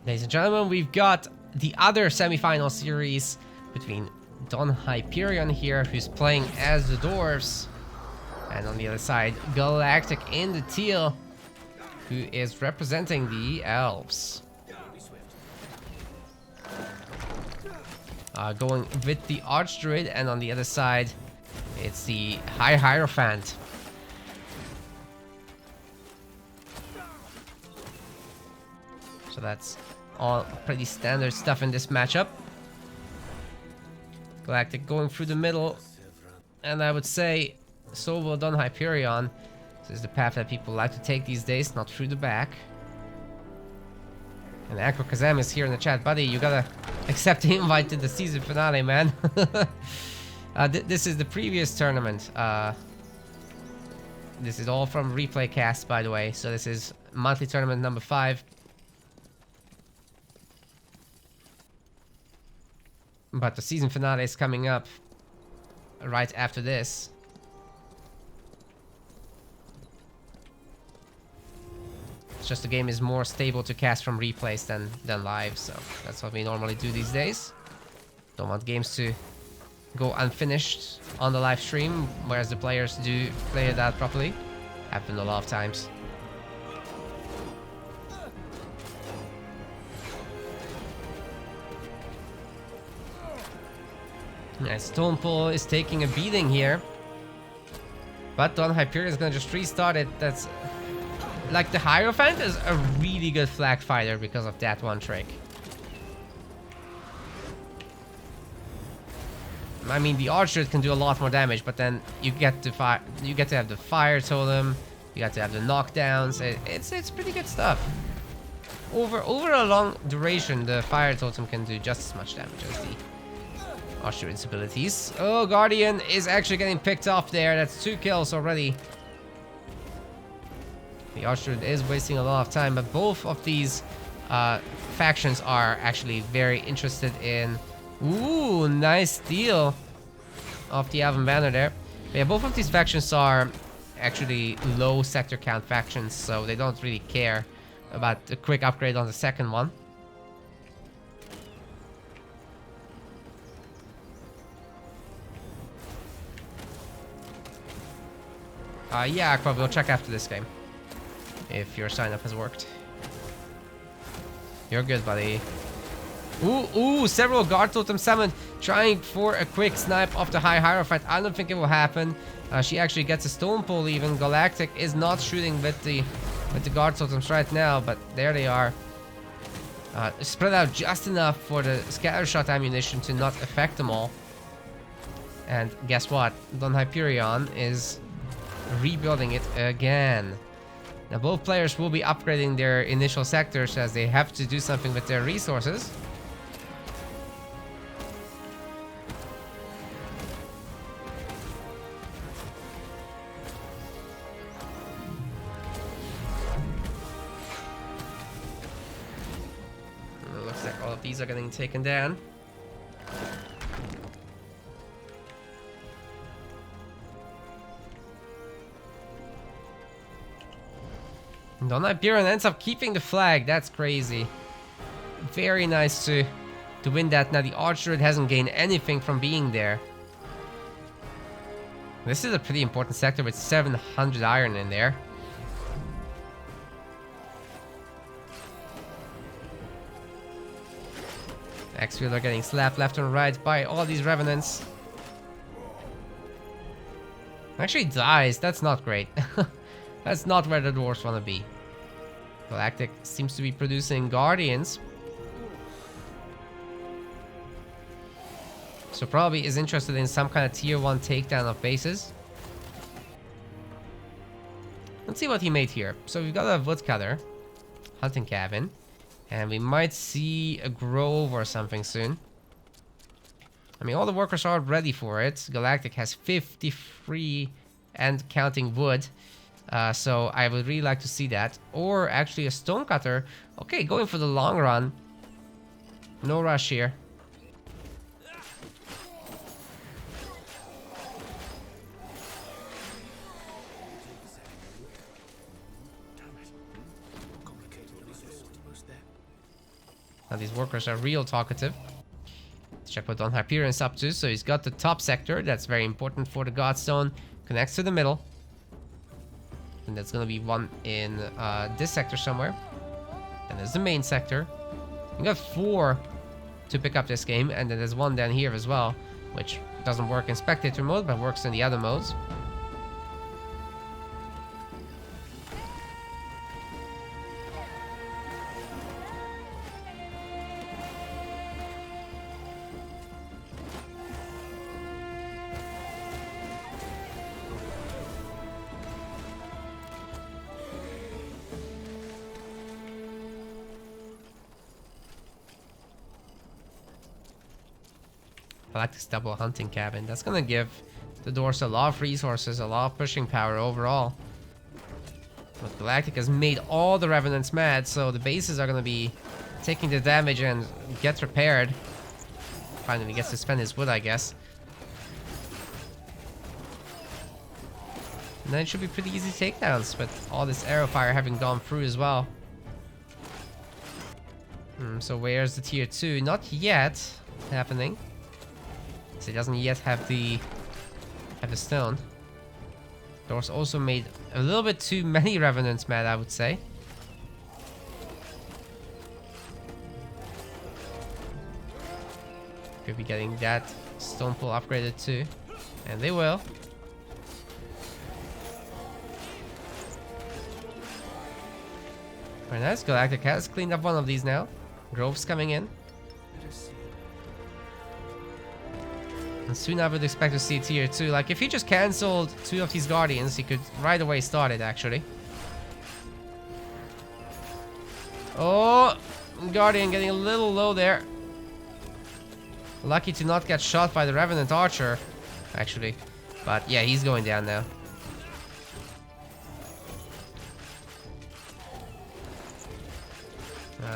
Ladies and gentlemen, we've got the other semi-final series between DonHyperion here, who's playing as the dwarves, and on the other side, Galactic in the teal, who is representing the elves. Going with the Archdruid, and on the other side, it's the High Hierophant. So that's all pretty standard stuff in this matchup. Galactic going through the middle, and I would say so will DonHyperion. This is the path that people like to take these days, not through the back. And Akro Kazam is here in the chat. Buddy, you gotta accept the invite to the season finale, man. This is the previous tournament. This is all from Replay Cast, by the way. So this is monthly tournament number 5. But the season finale is coming up right after this. It's just the game is more stable to cast from replays than live, so that's what we normally do these days. Don't want games to go unfinished on the live stream, whereas the players do play it out properly. Happened a lot of times. Yeah, Stonepull is taking a beating here. But DonHyperion is gonna just restart it. That's like the Hierophant is a really good flag fighter because of that one trick. I mean, the Archer can do a lot more damage, but then you get to have the fire totem, you got to have the knockdowns. It's pretty good stuff. Over a long duration, the fire totem can do just as much damage as the Archer's abilities. Oh, Guardian is actually getting picked off there. That's 2 kills already. The Archer is wasting a lot of time, but both of these factions are actually very interested in... Ooh, nice steal of the Elven Banner there. But yeah, both of these factions are actually low sector count factions, so they don't really care about the quick upgrade on the second one. Yeah, Aqua, we'll check after this game. If your sign up has worked. You're good, buddy. Ooh, several guard totems summoned, trying for a quick snipe off the High Hierophant. I don't think it will happen. She actually gets a Stonepull even. Galactic is not shooting with the guard totems right now, but there they are. Spread out just enough for the scatter shot ammunition to not affect them all. And guess what? DonHyperion is rebuilding it again. Now both players will be upgrading their initial sectors as they have to do something with their resources. Looks like all of these are getting taken down. DonHyperion ends up keeping the flag. That's crazy. Very nice to win that. Now the Archer hasn't gained anything from being there. This is a pretty important sector with 700 iron in there. X-Field are getting slapped left and right by all these Revenants. Actually dies. That's not great. That's not where the dwarves want to be. Galactic seems to be producing Guardians. So probably is interested in some kind of tier 1 takedown of bases. Let's see what he made here. So we've got a woodcutter, hunting cabin, and we might see a grove or something soon. I mean, all the workers are ready for it. Galactic has 53 and counting wood. So I would really like to see that. Or actually a stonecutter. Okay, going for the long run. No rush here. Now these workers are real talkative. Let's check what DonHyperion's up to. So he's got the top sector. That's very important for the Godstone. Connects to the middle. And that's going to be one in this sector somewhere. And there's the main sector. You got 4 to pick up this game. And then there's one down here as well, which doesn't work in spectator mode, but works in the other modes. Galactic's double hunting cabin. That's gonna give the Doors a lot of resources, a lot of pushing power overall. But Galactic has made all the Revenants mad, so the bases are gonna be taking the damage and get repaired. Finally gets to spend his wood, I guess. And then it should be pretty easy takedowns with all this arrow fire having gone through as well. So where's the tier 2? Not yet happening. So he doesn't yet have the stone. Doors also made a little bit too many Revenants mad, I would say. Could be getting that stone pool upgraded too. And they will. Very nice. Galactic has cleaned up one of these now. Grove's coming in. And soon I would expect to see tier 2. Like, if he just cancelled 2 of these Guardians, he could right away start it, actually. Oh, Guardian getting a little low there. Lucky to not get shot by the Revenant Archer, actually. But yeah, he's going down now.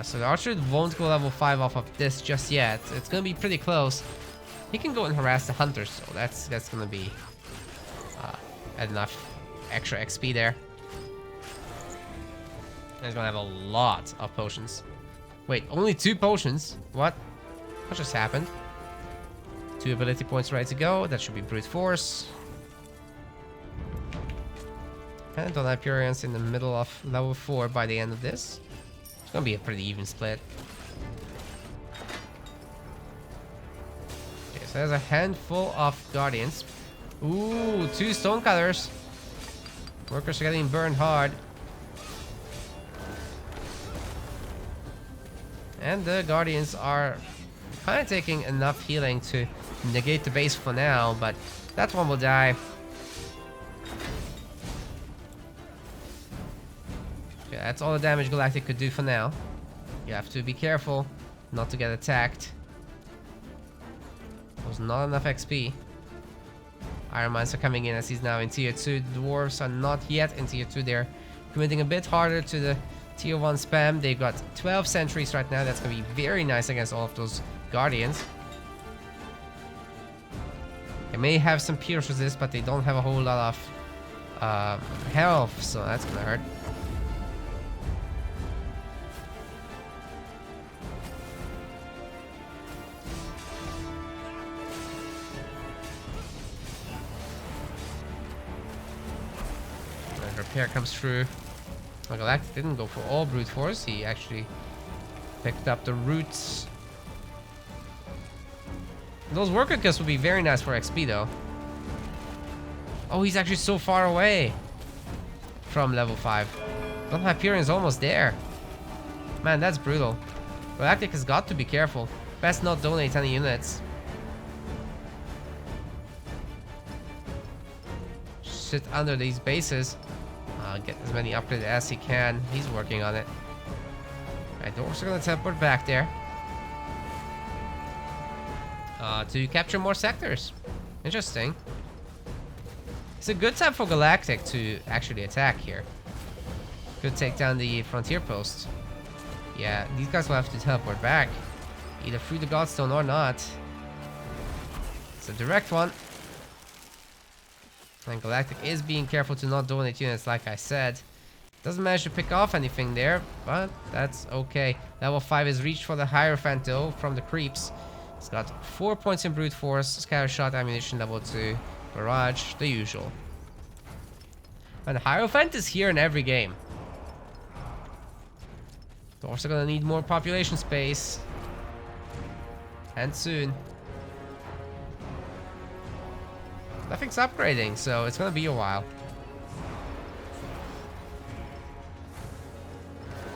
So the Archer won't go level 5 off of this just yet. It's gonna be pretty close. He can go and harass the Hunters, so that's gonna be enough extra XP there. And he's gonna have a lot of potions. Wait, only 2 potions? What? What just happened? 2 ability points ready to go. That should be Brute Force. And DonHyperion's in the middle of level 4 by the end of this. It's gonna be a pretty even split. Okay, so there's a handful of Guardians. Ooh, 2 Stonecutters. Workers are getting burned hard. And the Guardians are kind of taking enough healing to negate the base for now, but that one will die. Okay, that's all the damage Galactic could do for now. You have to be careful not to get attacked. Was not enough XP. Iron Mines are coming in as he's now in tier 2. Dwarves are not yet in tier 2. They're committing a bit harder to the tier 1 spam. They've got 12 sentries right now. That's going to be very nice against all of those Guardians. They may have some pierce resist, but they don't have a whole lot of health, so that's going to hurt. Repair comes through. Well, Galactic didn't go for all Brute Force. He actually picked up the roots. Those worker kills would be very nice for XP though. Oh, he's actually so far away from level 5. DonHyperion is almost there. Man, that's brutal. Galactic has got to be careful. Best not donate any units. Sit under these bases. Get as many upgrades as he can. He's working on it. Alright, Dwarves are gonna teleport back there. To capture more sectors. Interesting. It's a good time for Galactic to actually attack here. Could take down the frontier post. Yeah, these guys will have to teleport back. Either through the Godstone or not. It's a direct one. And Galactic is being careful to not donate units, like I said. Doesn't manage to pick off anything there, but that's okay. Level 5 is reached for the Hierophant though from the creeps. It's got 4 points in brute force, scatter shot, ammunition, level 2, barrage, the usual. And the Hierophant is here in every game. Dwarves are gonna need more population space. And soon. Nothing's upgrading, so it's gonna be a while.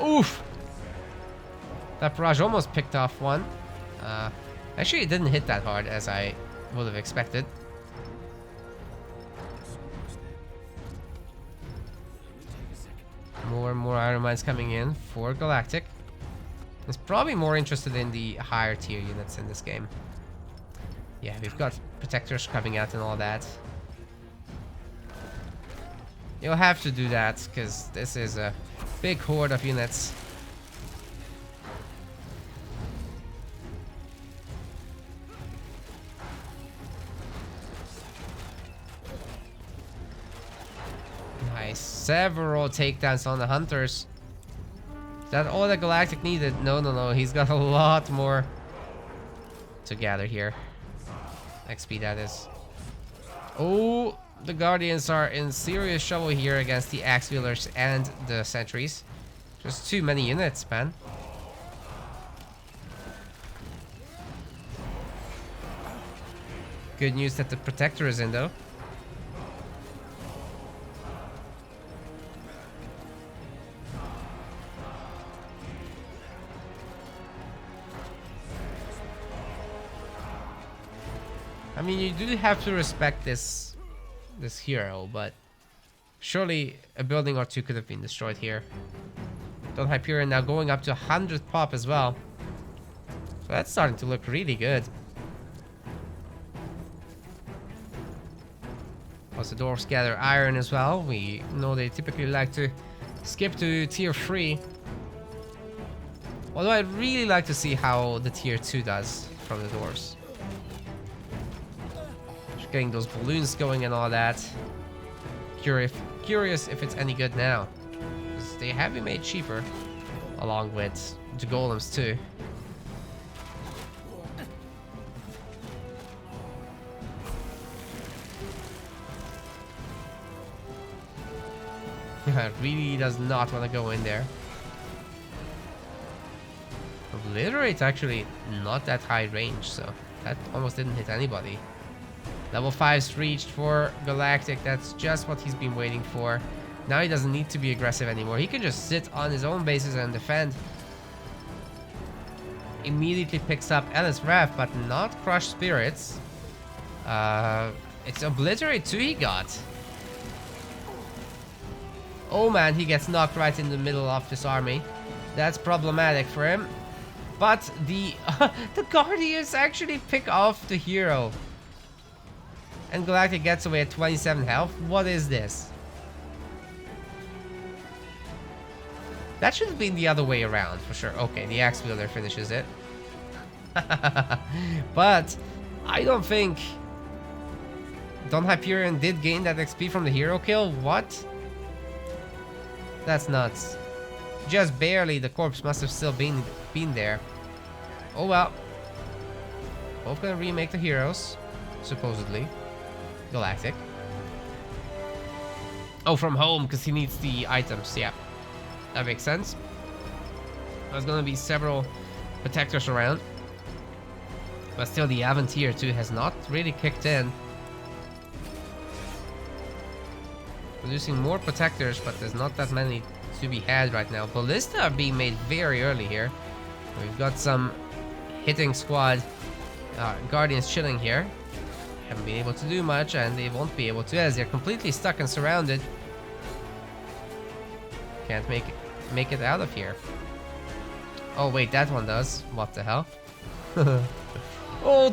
Oof! That barrage almost picked off one. Actually, it didn't hit that hard as I would have expected. More and more iron mines coming in for Galactic. He's probably more interested in the higher tier units in this game. Yeah, we've got protectors coming out and all that. You'll have to do that because this is a big horde of units. Nice. Several takedowns on the hunters. Is that all that Galactic needed? No, no, no. He's got a lot more to gather here. XP, that is. Oh, the Guardians are in serious trouble here against the Axe Wielders and the Sentries. Just too many units, man. Good news that the Protector is in, though. I mean, you do have to respect this hero, but surely a building or two could have been destroyed here. DonHyperion now going up to 100 pop as well. So that's starting to look really good. Plus the dwarves gather iron as well. We know they typically like to skip to tier 3. Although I'd really like to see how the tier 2 does from the dwarves. Getting those balloons going and all that. Curious if it's any good now. Because they have been made cheaper. Along with the golems too. It really does not want to go in there. Obliterate's actually not that high range, so that almost didn't hit anybody. Level 5's reached for Galactic. That's just what he's been waiting for. Now he doesn't need to be aggressive anymore. He can just sit on his own bases and defend. Immediately picks up Ellis Wrath, but not Crushed Spirits. It's Obliterate too he got. Oh man, he gets knocked right in the middle of this army. That's problematic for him. But the Guardians actually pick off the hero. And Galactic gets away at 27 health. What is this? That should have been the other way around for sure. Okay, the Axe Wielder finishes it. But I don't think DonHyperion did gain that XP from the hero kill. What? That's nuts. Just barely. The corpse must have still been there. Oh well. Both gonna remake the heroes, supposedly. Galactic. Oh, from home, because he needs the items. Yeah, that makes sense. There's gonna be several protectors around, but still the Avant tier 2 has not really kicked in. Producing more protectors, but there's not that many to be had right now. Ballista are being made very early here. We've got some hitting squad Guardians chilling here. Haven't been able to do much, and they won't be able to as they're completely stuck and surrounded. Can't make it out of here. Oh wait, that one does. What the hell? Oh,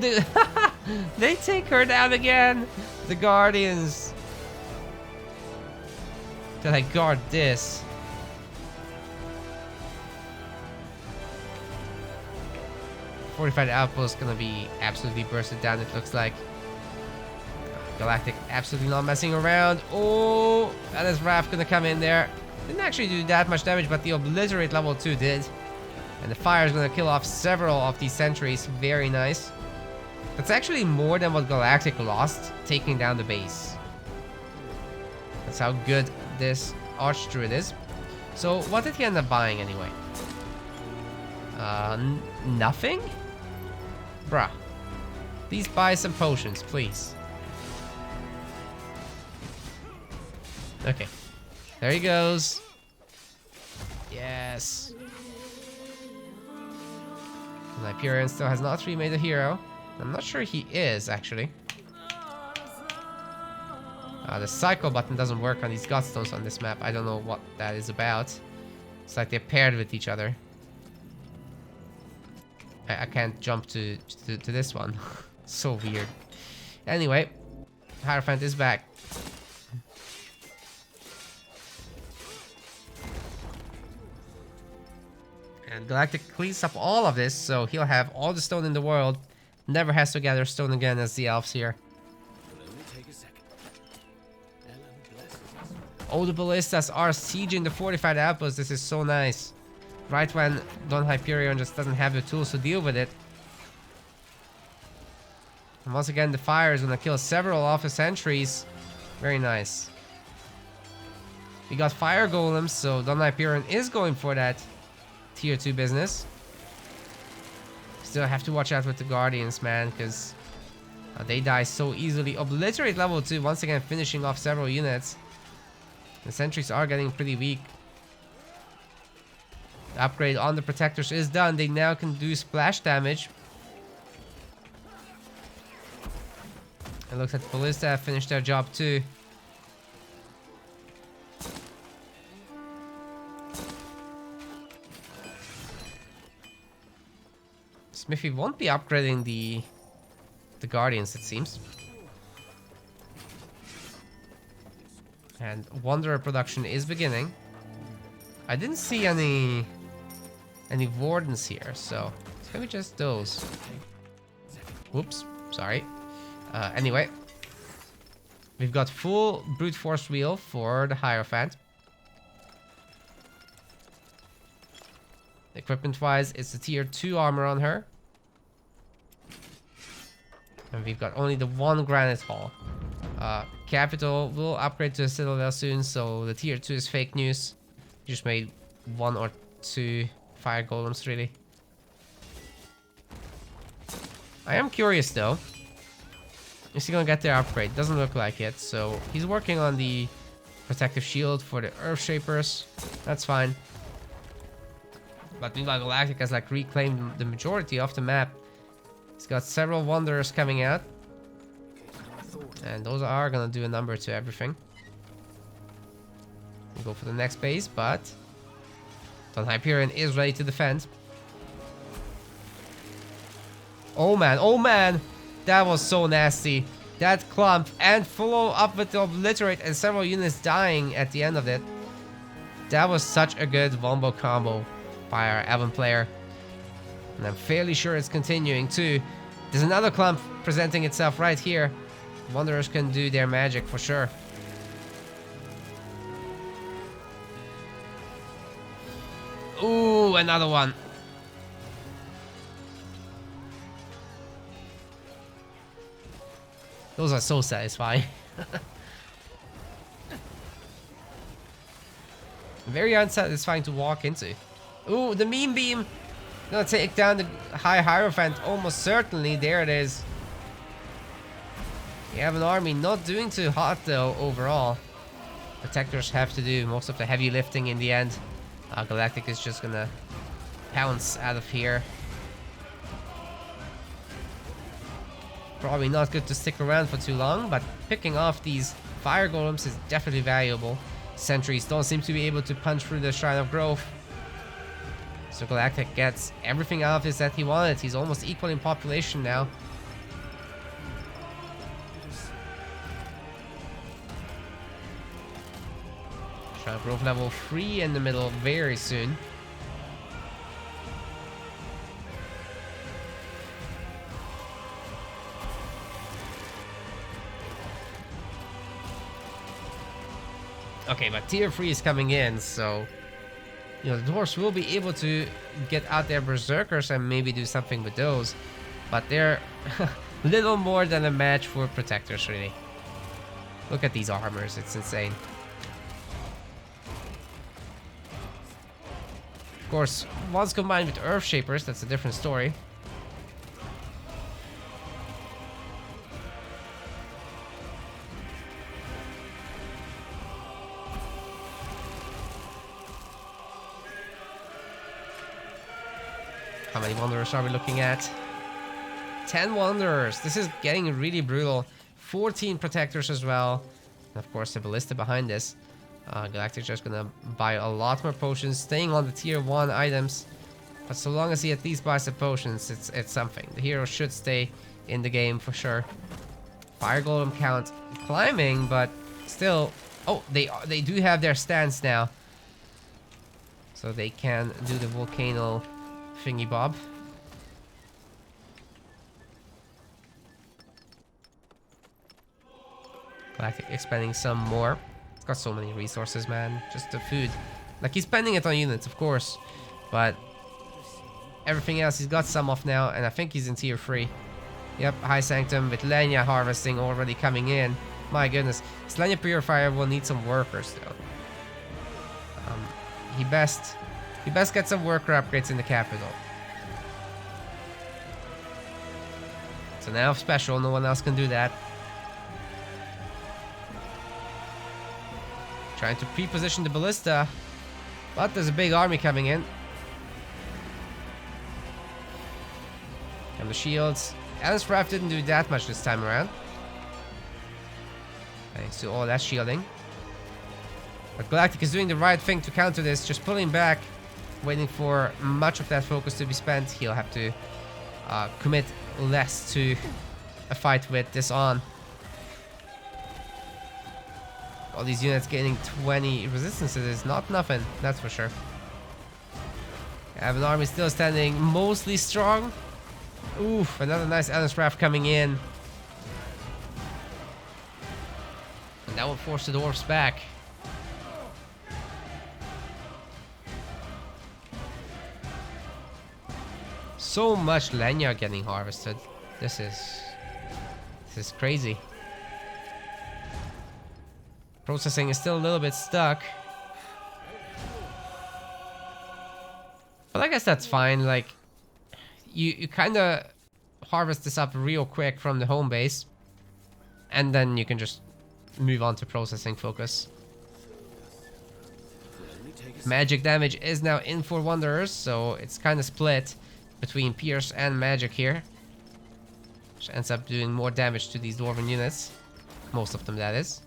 they take her down again. The Guardians. Did I guard this? Fortified outpost gonna be absolutely bursted down. It looks like. Galactic absolutely not messing around. Oh, that is Wrath gonna come in there. Didn't actually do that much damage, but the Obliterate level 2 did. And the fire is going to kill off several of these sentries. Very nice. That's actually more than what Galactic lost, taking down the base. That's how good this Archdruid is. So, what did he end up buying anyway? Nothing? Bruh. Please buy some potions, please. Okay. There he goes. Yes. Hyperion still has not remade a hero. I'm not sure he is, actually. The cycle button doesn't work on these Godstones on this map. I don't know what that is about. It's like they're paired with each other. I can't jump to this one. So weird. Anyway, Hierophant is back. And Galactic cleans up all of this, so he'll have all the stone in the world. Never has to gather stone again as the elves here. Oh, the ballistas are sieging the fortified outpost. This is so nice. Right when DonHyperion just doesn't have the tools to deal with it. And once again, the fire is gonna kill several of the sentries. Very nice. We got fire golems, so DonHyperion is going for that tier 2 business. Still have to watch out with the guardians, man, because they die so easily. Obliterate level 2, once again finishing off several units. The sentries are getting pretty weak. The upgrade on the protectors is done. They now can do splash damage. It looks like the ballista have finished their job too. Smithy won't be upgrading the guardians, it seems. And Wanderer production is beginning. I didn't see any wardens here, so it's gonna be just those. Whoops, sorry. Anyway, we've got full brute force wheel for the Hierophant. Equipment wise, it's the tier 2 armor on her. And we've got only the one granite hall. Capital will upgrade to a citadel soon, so the tier 2 is fake news. Just made 1 or 2 fire golems, really. I am curious though. Is he gonna get their upgrade? Doesn't look like it, so he's working on the protective shield for the Earth Shapers. That's fine. But meanwhile, Galactic has like reclaimed the majority of the map. He's got several Wanderers coming out. And those are gonna do a number to everything. We'll go for the next base, but DonHyperion is ready to defend. Oh man, that was so nasty. That clump, and follow up with the Obliterate and several units dying at the end of it. That was such a good wombo combo by our Evan player. And I'm fairly sure it's continuing too. There's another clump presenting itself right here. Wanderers can do their magic for sure. Ooh, another one. Those are so satisfying. Very unsatisfying to walk into. Ooh, the meme beam. Gonna take down the High Hierophant almost certainly. There it is. We have an army not doing too hot though overall. Protectors have to do most of the heavy lifting in the end. Galactic is just gonna pounce out of here. Probably not good to stick around for too long, but picking off these fire golems is definitely valuable. Sentries don't seem to be able to punch through the Shrine of Growth. So Galactic gets everything out of this that he wanted. He's almost equal in population now. Shrine of Growth level 3 in the middle very soon. Okay, but tier 3 is coming in, so you know the dwarves will be able to get out their berserkers and maybe do something with those, but they're little more than a match for protectors, really. Look at these armors, it's insane. Of course, once combined with Earth Shapers, that's a different story. How many Wanderers are we looking at? 10 Wanderers. This is getting really brutal. 14 Protectors as well. And of course, the Ballista behind this. Galactic just gonna buy a lot more potions, staying on the tier 1 items. But so long as he at least buys the potions, it's something. The hero should stay in the game for sure. Fire Golem count climbing, but still... Oh, they do have their stance now. So they can do the volcano thingy bob. Galactic expending some more. It's got so many resources, man. Just the food. Like, he's spending it on units, of course. But everything else, he's got some off now. And I think he's in tier 3. Yep, High Sanctum with Lenya harvesting already coming in. My goodness. This Lenya Purifier will need some workers, though. He best get some worker upgrades in the capital. So now special, no one else can do that. Trying to pre-position the Ballista. But there's a big army coming in. And the shields. Alan's Wrath didn't do that much this time around. Thanks to all that shielding. But Galactic is doing the right thing to counter this. Just pulling back. Waiting for much of that focus to be spent. He'll have to commit less to a fight with this on. All these units gaining 20 resistances is not nothing, that's for sure. I have an army still standing mostly strong. Oof, another nice Alan's Wrath coming in. And that will force the dwarves back. So much Lenya getting harvested. This is crazy. Processing is still a little bit stuck. But I guess that's fine. Like, you kind of harvest this up real quick from the home base. And then you can just move on to processing focus. Magic damage is now in for Wanderers, so it's kind of split between Pierce and Magic here. Which ends up doing more damage to these Dwarven units. Most of them, that is.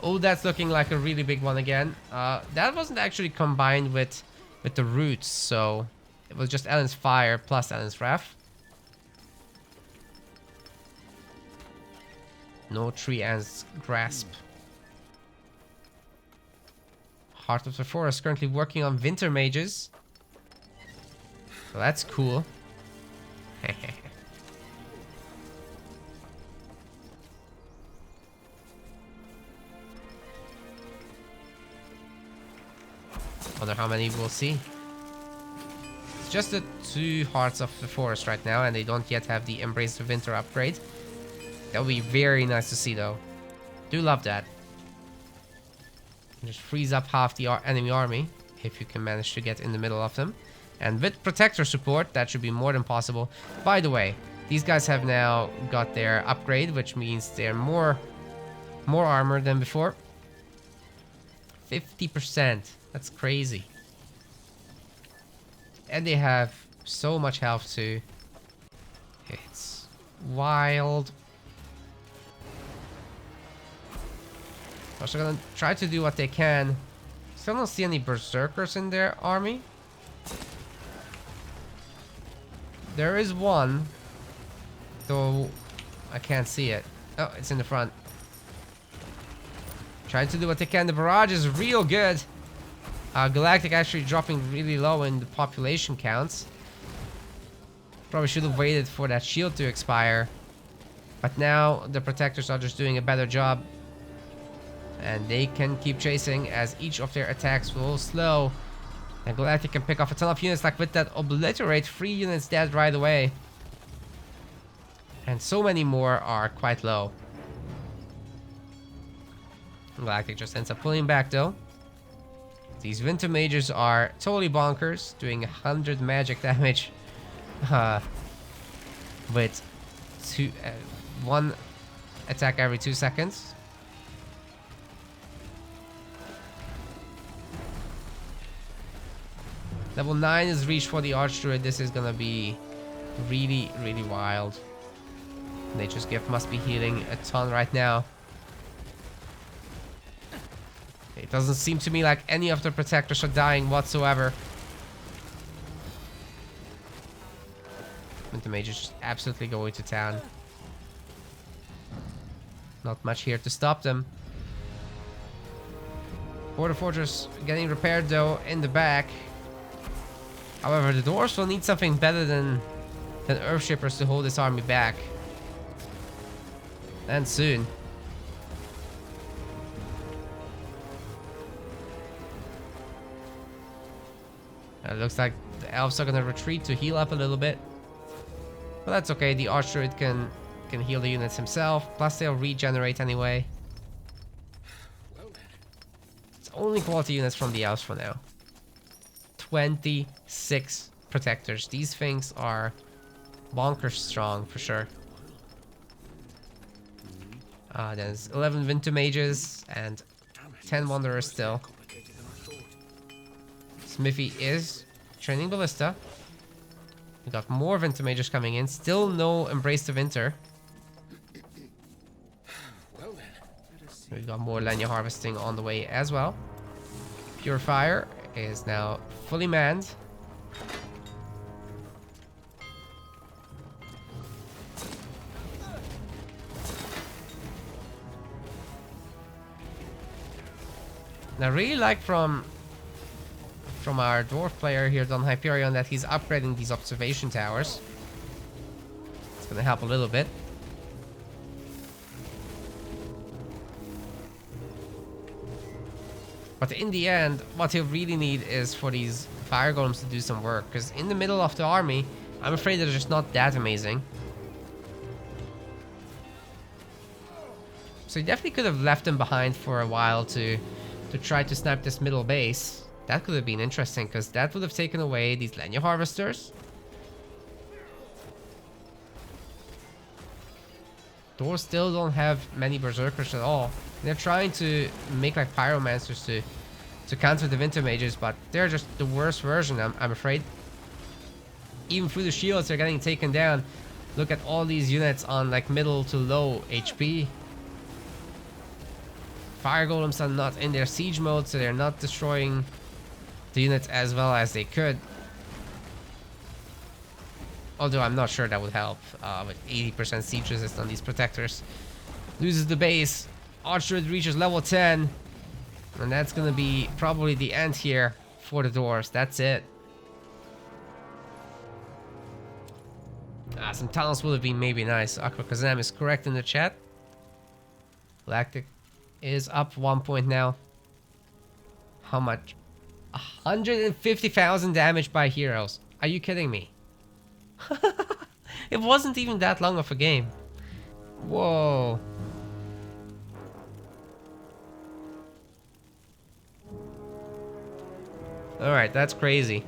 Oh, that's looking like a really big one again. That wasn't actually combined with the roots, so it was just Ellen's Fire plus Ellen's Wrath. No Tree Ant's Grasp. Heart of the Forest currently working on Winter Mages. So that's cool. Wonder how many we'll see. It's just the 2 Hearts of the Forest right now, and they don't yet have the Embrace of Winter upgrade. That would be very nice to see, though. Do love that. Just freeze up half the enemy army, if you can manage to get in the middle of them. And with Protector support, that should be more than possible. By the way, these guys have now got their upgrade, which means they're more armor than before. 50%. That's crazy. And they have so much health too. It's wild. Also gonna try to do what they can. Still don't see any berserkers in their army. There is one, though I can't see it. Oh, it's in the front. Trying to do what they can. The barrage is real good. Galactic actually dropping really low in the population counts. Probably should have waited for that shield to expire. But now the protectors are just doing a better job. And they can keep chasing as each of their attacks will slow. And Galactic can pick off a ton of units, like with that Obliterate, 3 units dead right away. And so many more are quite low. Galactic just ends up pulling back though. These Winter Mages are totally bonkers, doing 100 magic damage with 1 attack every 2 seconds. Level 9 is reached for the Archdruid. This is gonna be really, really wild. Nature's Gift must be healing a ton right now. It doesn't seem to me like any of the protectors are dying whatsoever. And the mage is just absolutely going to town. Not much here to stop them. Border Fortress getting repaired though in the back. However, the dwarves will need something better than Earthshippers to hold this army back. And soon. It looks like the elves are gonna retreat to heal up a little bit. But that's okay, the Archdruid can heal the units himself. Plus they'll regenerate anyway. It's only quality units from the elves for now. 26 protectors. These things are bonkers strong for sure. There's 11 Winter Mages and 10 Wanderers still. Smithy is training Ballista. We got more Winter Mages coming in. Still no Embrace the Winter. We got more Lenya Harvesting on the way as well. Purifier is now fully manned. And I really like from our dwarf player here, DonHyperion, that he's upgrading these observation towers. It's gonna help a little bit. But in the end, what he'll really need is for these fire golems to do some work. Because in the middle of the army, I'm afraid they're just not that amazing. So he definitely could have left them behind for a while to try to snipe this middle base. That could have been interesting, because that would have taken away these Lenya Harvesters. Dwarves still don't have many Berserkers at all. They're trying to make like Pyromancers to counter the Winter Mages, but they're just the worst version, I'm afraid. Even through the shields, they're getting taken down. Look at all these units on like middle to low HP. Fire Golems are not in their siege mode, so they're not destroying the units as well as they could. Although I'm not sure that would help with 80% siege resist on these protectors. Loses the base. Archdruid reaches level 10. And that's gonna be probably the end here for the dwarves. That's it. Some tunnels would have been maybe nice. Aqua Kazam is correct in the chat. Galactic is up 1 point now. How much? 150,000 damage by heroes. Are you kidding me? It wasn't even that long of a game. Whoa. Alright, that's crazy.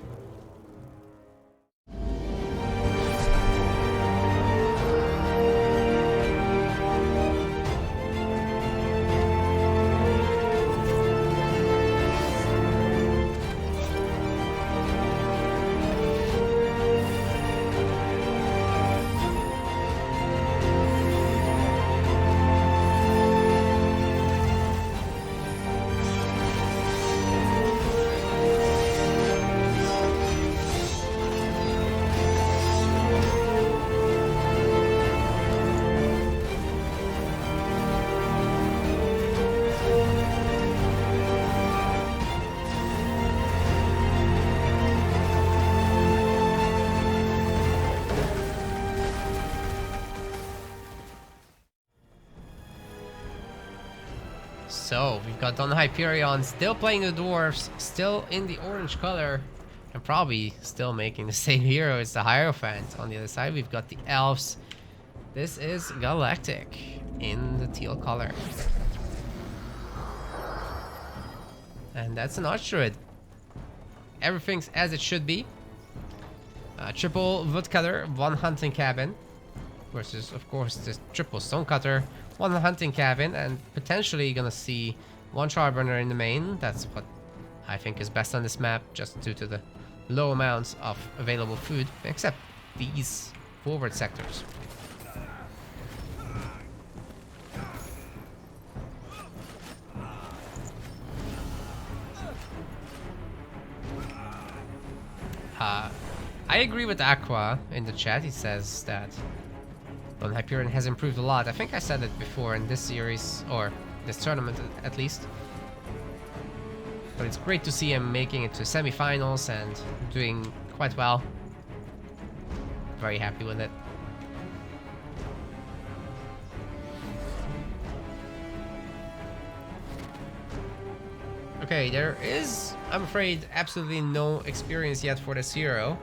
So, we've got DonHyperion still playing the dwarves, still in the orange color, and probably still making the same hero as the Hierophant. On the other side, we've got the elves. This is Galactic in the teal color. And that's an Archdruid. Everything's as it should be. Triple woodcutter, 1 hunting cabin. Versus, of course, this triple stonecutter, 1 hunting cabin, and potentially gonna see 1 charburner in the main. That's what I think is best on this map, just due to the low amounts of available food, except these forward sectors. I agree with Aqua in the chat. He says that DonHyperion has improved a lot. I think I said it before in this series, or this tournament at least. But it's great to see him making it to semifinals and doing quite well. Very happy with it. Okay, there is, I'm afraid, absolutely no experience yet for this hero.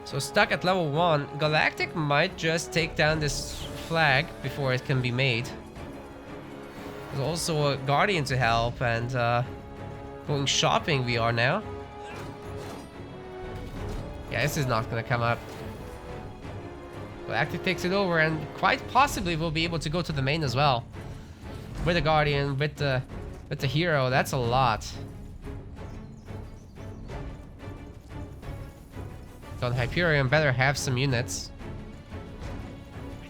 So stuck at level 1, Galactic might just take down this flag before it can be made. There's also a Guardian to help, and going shopping we are now. Yeah, this is not gonna come up. Galactic takes it over and quite possibly will be able to go to the main as well. With the Guardian, with the hero, that's a lot. DonHyperion better have some units.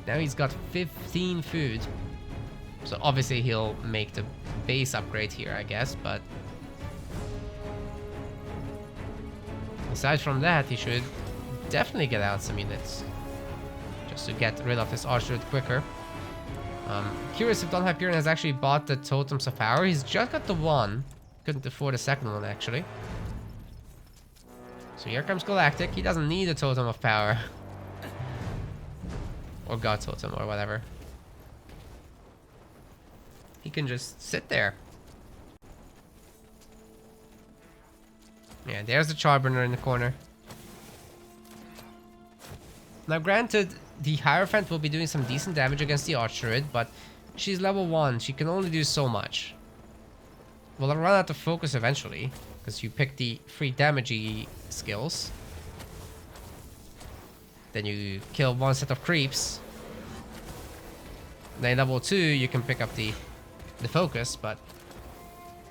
Now he's got 15 food. So obviously he'll make the base upgrade here, I guess, but aside from that, he should definitely get out some units. Just to get rid of this Archdruid quicker. Curious if DonHyperion has actually bought the Totems of Power. He's just got the 1. Couldn't afford the second one, actually. So here comes Galactic. He doesn't need a Totem of Power. Or God Totem, or whatever. He can just sit there. Yeah, there's the Charburner in the corner. Now granted, the Hierophant will be doing some decent damage against the Archdruid, but she's level 1. She can only do so much. We'll run out of focus eventually, because you pick the free damagey skills. Then you kill 1 set of creeps. Then level 2, you can pick up the focus, but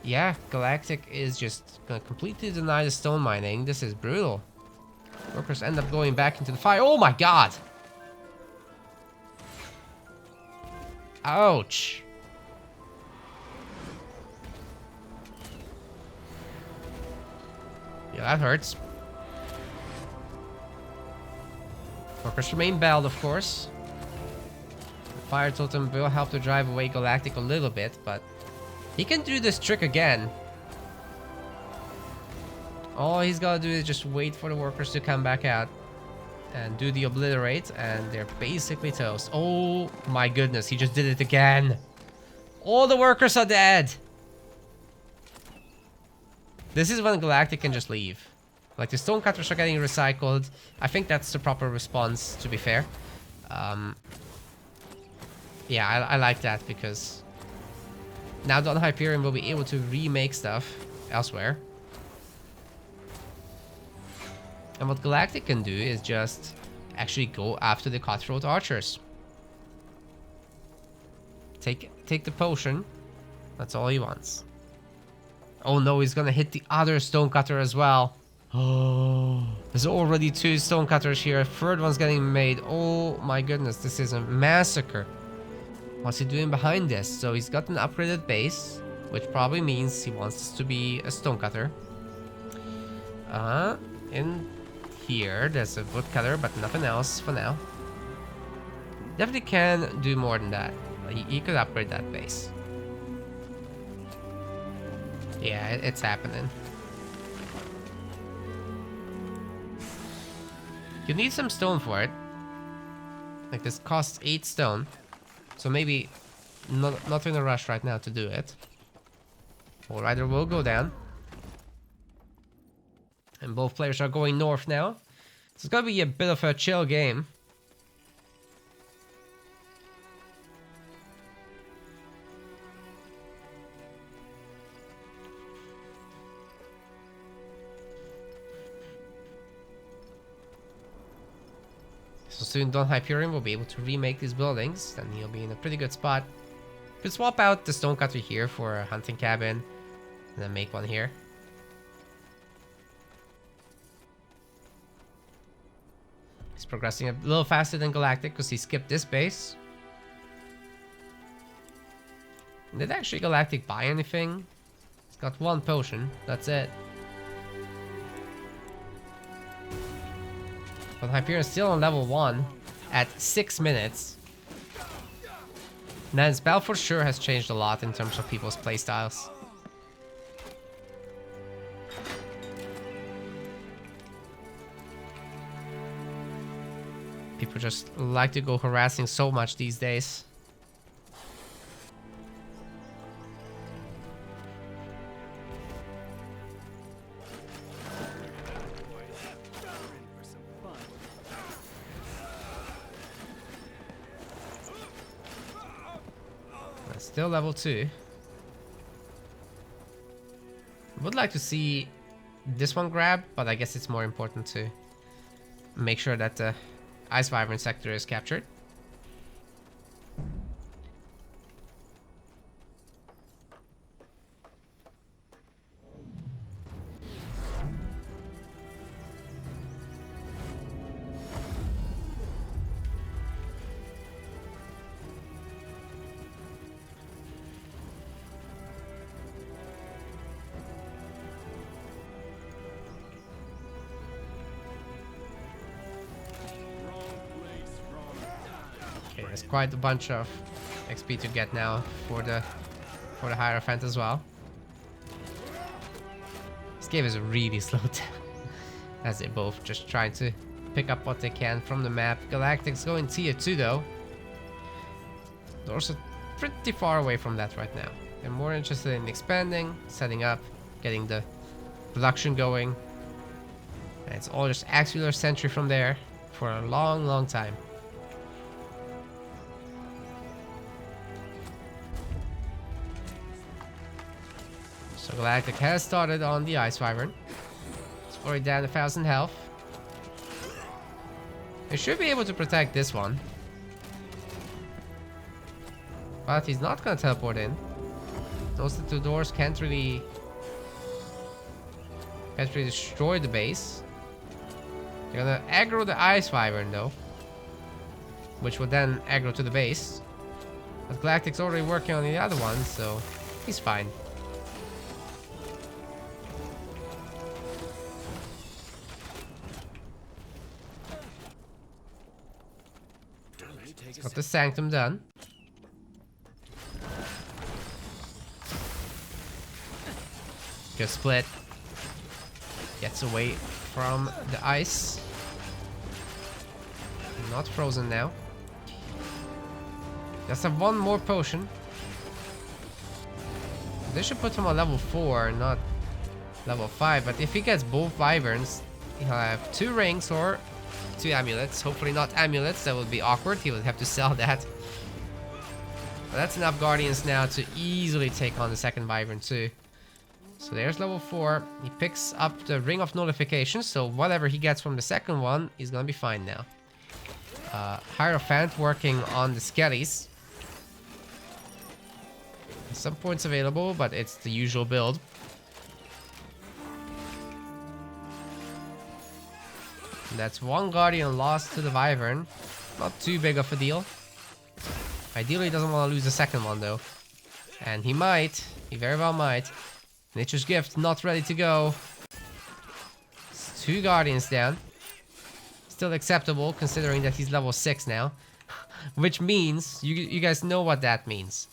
yeah, Galactic is just gonna completely deny the stone mining. This is brutal. Workers end up going back into the fire. Oh my god! Ouch! Yeah, that hurts. Workers remain belled, of course. The fire totem will help to drive away Galactic a little bit, but he can do this trick again. All he's gotta do is just wait for the workers to come back out and do the obliterate, and they're basically toast. Oh my goodness, he just did it again. All the workers are dead. This is when Galactic can just leave. Like, the stonecutters are getting recycled. I think that's the proper response, to be fair. Yeah, I like that, because now DonHyperion will be able to remake stuff elsewhere. And what Galactic can do is just actually go after the cutthroat archers. Take the potion. That's all he wants. Oh no, he's gonna hit the other stonecutter as well. Oh, there's already 2 stonecutters here. A third one's getting made. Oh my goodness, this is a massacre. What's he doing behind this? So he's got an upgraded base, which probably means he wants this to be a stonecutter. In here, there's a woodcutter, but nothing else for now. Definitely can do more than that. He could upgrade that base. Yeah, it's happening. You need some stone for it. Like, this costs 8 stone. So maybe not in a rush right now to do it. Pole Rider will go down. And both players are going north now. So it's gonna be a bit of a chill game. So soon DonHyperion will be able to remake these buildings. Then he'll be in a pretty good spot. Could swap out the stone cutter here for a hunting cabin. And then make one here. He's progressing a little faster than Galactic because he skipped this base. Did actually Galactic buy anything? He's got one potion. That's it. But Hyperion's still on level 1 at 6 minutes. And then SpellForce sure has changed a lot in terms of people's playstyles. People just like to go harassing so much these days. Still level 2. Would like to see this one grab, but I guess it's more important to make sure that the Ice Wyvern sector is captured. Okay, there's quite a bunch of XP to get now for the Hierophant as well. This game is really slow down as they both just trying to pick up what they can from the map. Galactic's going tier 2 though. They're also pretty far away from that right now. They're more interested in expanding, setting up, getting the production going. And it's all just Axular Sentry from there for a long time. So Galactic has started on the Ice Wyvern. It's already down 1,000 health. They should be able to protect this one. But he's not gonna teleport in. Those two doors can't really destroy the base. They're gonna aggro the Ice Wyvern though, which will then aggro to the base. But Galactic's already working on the other one, so he's fine. Got the Sanctum done. Good split. Gets away from the ice. Not frozen now. Just have one more potion. This should put him on level 4, not level 5. But if he gets both Wyverns, he'll have 2 rings or 2 amulets. Hopefully not amulets, that would be awkward. He would have to sell that. But that's enough Guardians now to easily take on the second Wyvern too. So there's level 4. He picks up the Ring of Nullification, so whatever he gets from the second one, he's gonna be fine now. Hierophant working on the Skellies. Some points available, but it's the usual build. And that's 1 Guardian lost to the Wyvern. Not too big of a deal. Ideally, he doesn't want to lose the second one though. And he might. He very well might. Nature's Gift not ready to go. It's 2 Guardians down. Still acceptable considering that he's level 6 now. Which means, you guys know what that means.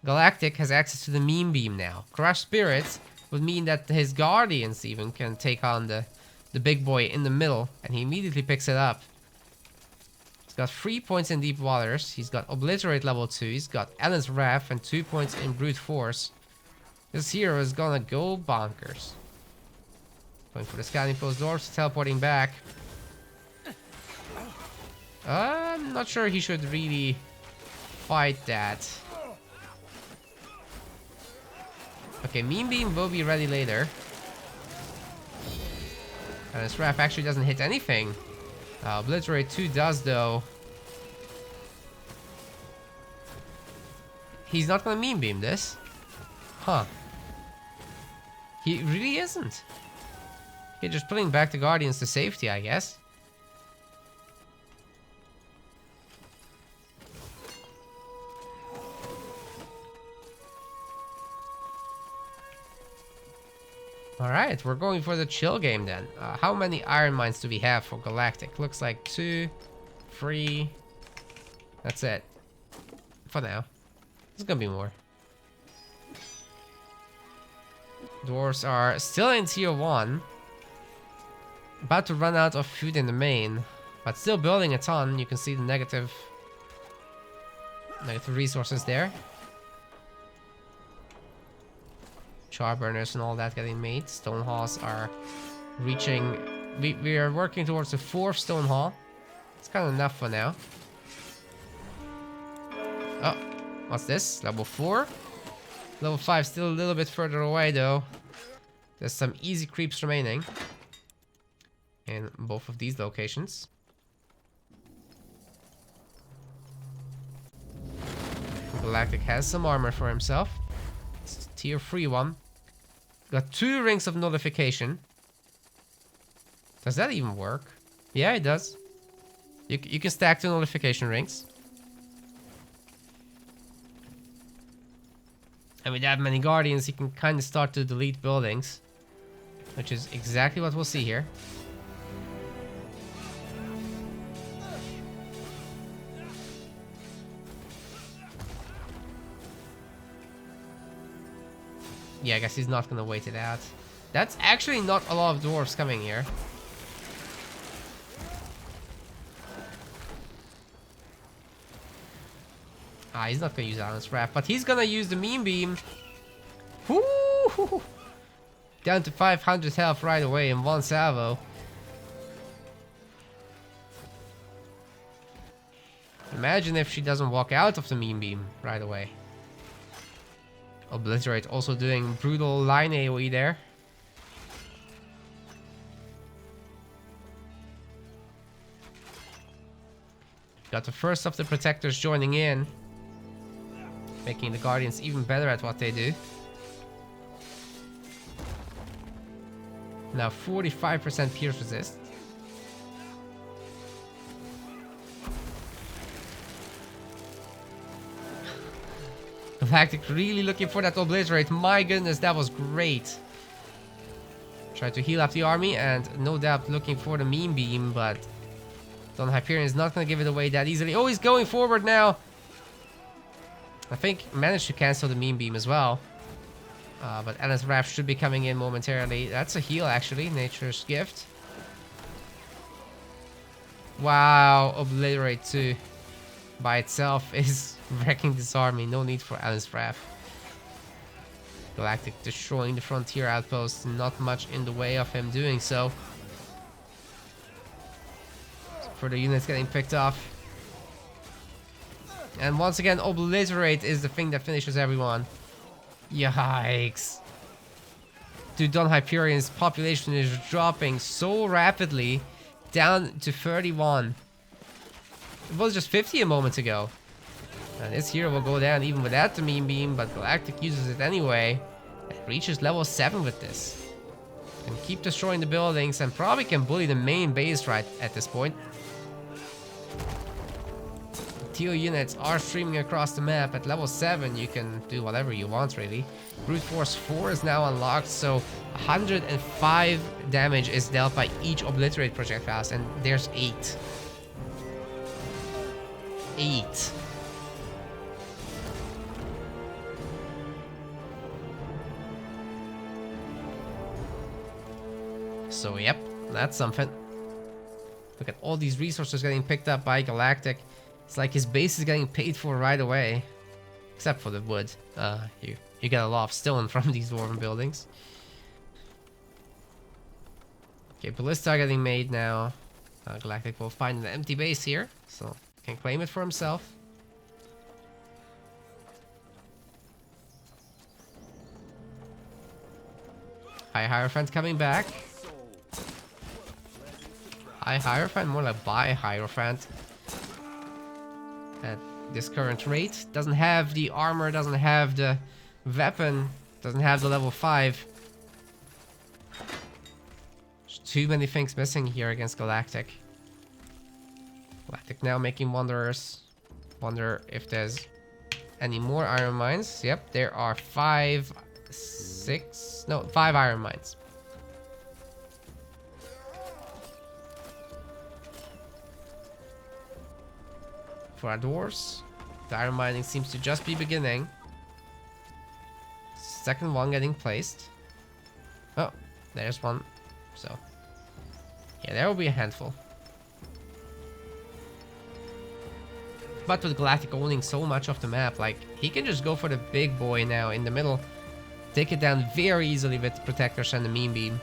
Galactic has access to the Meme Beam now. Crush Spirits would mean that his Guardians even can take on the big boy in the middle. And he immediately picks it up. He's got 3 points in Deep Waters. He's got Obliterate level 2. He's got Ellen's Wrath and 2 points in Brute Force. This hero is gonna go bonkers. Going for the scanning post dwarves, teleporting back. I'm not sure he should really fight that. Okay, Mean Beam will be ready later. And this Raph actually doesn't hit anything. Obliterate 2 does though. He's not gonna Mean Beam this. Huh. He really isn't. He's just pulling back the Guardians to safety, I guess. Alright, we're going for the chill game then. How many Iron Mines do we have for Galactic? Looks like 2, 3. That's it. For now. There's gonna be more. Dwarves are still in tier 1. About to run out of food in the main. But still building a ton. You can see the negative resources there. Charburners and all that getting made. Stone halls are reaching. We are working towards the 4th stone hall. It's kind of enough for now. Oh, what's this? Level 4. Level 5 still a little bit further away though. There's some easy creeps remaining in both of these locations. Galactic has some armor for himself. It's tier 3 one. Got 2 rings of nullification. Does that even work? Yeah, it does. You can stack 2 nullification rings. And with that many guardians, you can kind of start to delete buildings. Which is exactly what we'll see here. Yeah, I guess he's not gonna wait it out. That's actually not a lot of dwarves coming here. He's not gonna use Alan's Wrath, but he's gonna use the Mean Beam. Woo! Down to 500 health right away in 1 salvo. Imagine if she doesn't walk out of the Mean Beam right away. Obliterate also doing brutal line AoE there. Got the first of the protectors joining in. Making the Guardians even better at what they do. Now 45% pierce resist. Galactic really looking for that obliterate. My goodness, that was great. Try to heal up the army and no doubt looking for the Mean Beam, but DonHyperion is not going to give it away that easily. Oh, he's going forward now. I think managed to cancel the Mean Beam as well. But Anna's Wrath should be coming in momentarily. That's a heal actually, Nature's Gift. Wow, Obliterate 2 by itself is wrecking this army. No need for Anna's Wrath. Galactic destroying the frontier outpost. Not much in the way of him doing so. Further units getting picked off. And once again, Obliterate is the thing that finishes everyone. Yikes. Dude, DonHyperion's population is dropping so rapidly. Down to 31. It was just 50 a moment ago. And this hero will go down even without the Mean Beam, but Galactic uses it anyway. And reaches level 7 with this. Can keep destroying the buildings and probably can bully the main base right at this point. Teal units are streaming across the map. At level 7 you can do whatever you want really. Brute Force 4 is now unlocked, so 105 damage is dealt by each Obliterate projectiles, and there's 8. 8. So yep, that's something. Look at all these resources getting picked up by Galactic. It's like his base is getting paid for right away. Except for the wood. You You get a lot of stone from these dwarven buildings. Okay, ballista are getting made now. Galactic will find an empty base here, so can claim it for himself. High Hierophant coming back. High Hierophant, more like Bi Hierophant. At this current rate, doesn't have the armor, doesn't have the weapon, doesn't have the level 5. There's too many things missing here against Galactic. Galactic now making wanderers. Wonder if there's any more iron mines. Yep, there are 5 iron mines. For our dwarves, the iron mining seems to just be beginning. Second one getting placed. Oh, there's one. So, yeah, there will be a handful. But with Galactic owning so much of the map, like, he can just go for the big boy now in the middle. Take it down very easily with Protectors and the Mean Beam.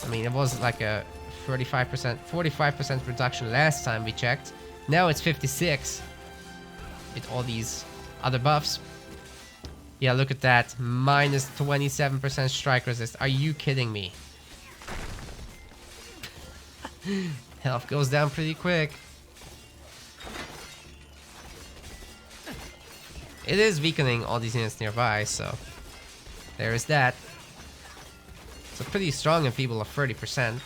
I mean, it was like a 45% reduction last time we checked. Now it's 56 with all these other buffs. Yeah, look at that. Minus 27% strike resist. Are you kidding me? Health goes down pretty quick. It is weakening all these units nearby, so there is that. It's a pretty strong enfeeble of 30%.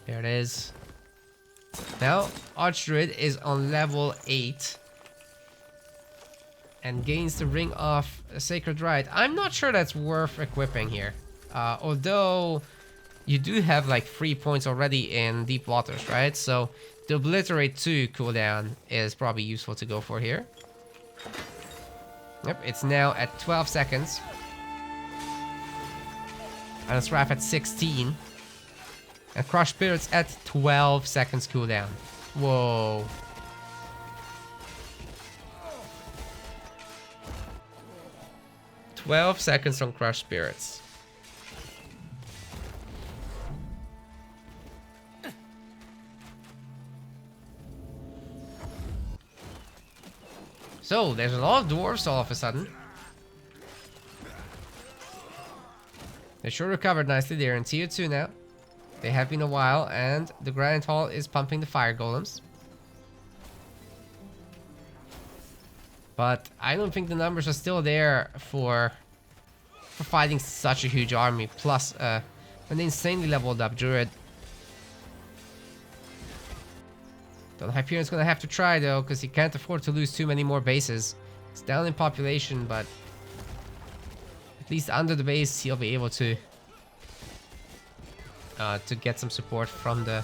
There it is. Now, Archdruid is on level 8 and gains the Ring of Sacred Rite. I'm not sure that's worth equipping here. Although you do have like 3 points already in Deep Waters, right? So the Obliterate 2 cooldown is probably useful to go for here. Yep, it's now at 12 seconds. And it's Wrath at 16. And Crush Spirits at 12 seconds cooldown. Whoa. "12 seconds on Crush Spirits. So, there's a lot of dwarves all of a sudden. They sure recovered nicely. They're in tier 2 now. They have been a while, and the Grand Hall is pumping the fire golems. But I don't think the numbers are still there for fighting such a huge army, plus an insanely leveled up druid. DonHyperion's gonna have to try though, because he can't afford to lose too many more bases. It's down in population, but at least under the base he'll be able to get some support from the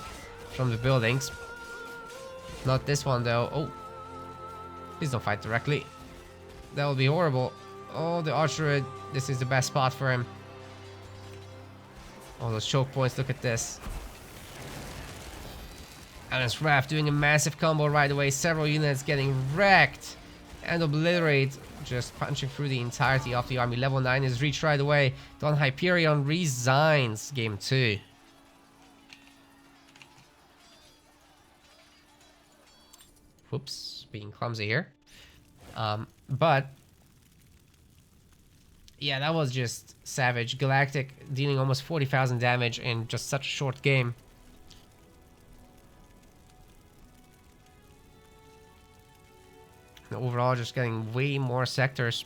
buildings. Not this one though. Oh, please don't fight directly. That would be horrible. Oh, the Archer, this is the best spot for him. All those choke points, look at this. And it's Wrath doing a massive combo right away. Several units getting wrecked. And Obliterate just punching through the entirety of the army. Level 9 is reached right away. DonHyperion resigns game 2. Whoops, being clumsy here. But yeah, that was just savage. Galactic dealing almost 40,000 damage in just such a short game. And overall, just getting way more sectors.